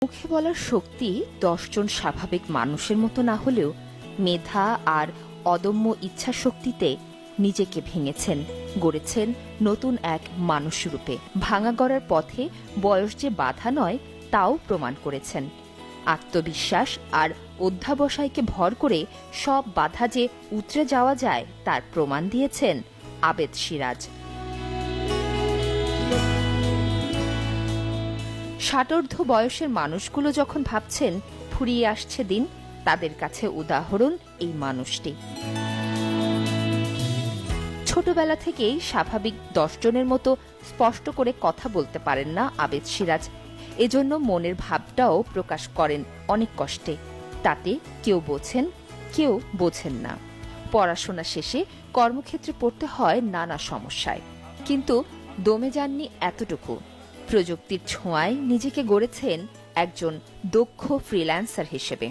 মুখে বলার শক্তি ১০ জন স্বাভাবিক মানুষের মতো না হলেও মেধা আর অদম্য ইচ্ছা শক্তিতে নিজেকে ভেঙেছেন, গড়েছেন নতুন এক মানুষ রূপে। ভাঙা গড়ার পথে বয়স যে বাধা নয় তাও প্রমাণ করেছেন। আত্মবিশ্বাস আর অধ্যাবসায়কে ভর করে সব বাধা যে উতরে যাওয়া যায় তার প্রমাণ দিয়েছেন আবেদ সিরাজ। ষাটোর্ধ্ব বয়সের মানুষগুলো যখন ভাবছেন ফুরিয়ে আসছে দিন, তাদের কাছে উদাহরণ এই মানুষটি। ছোটবেলা থেকেই স্বাভাবিক ১০ জনের মতো স্পষ্ট করে কথা বলতে পারেন না আবেদ সিরাজ। এজন্য মনের ভাবটাও প্রকাশ করেন অনেক কষ্টে। তাতে কেউ বোঝেন, কেউ বোঝেন না। পড়াশোনা শেষে কর্মক্ষেত্রে পড়তে হয় নানা সমস্যায়, কিন্তু দমে যাননি এতটুকু। প্রযুক্তির ছোঁয়ায় নিজেকে গড়েছেন একজন দক্ষ ফ্রিল্যান্সার হিসেবে।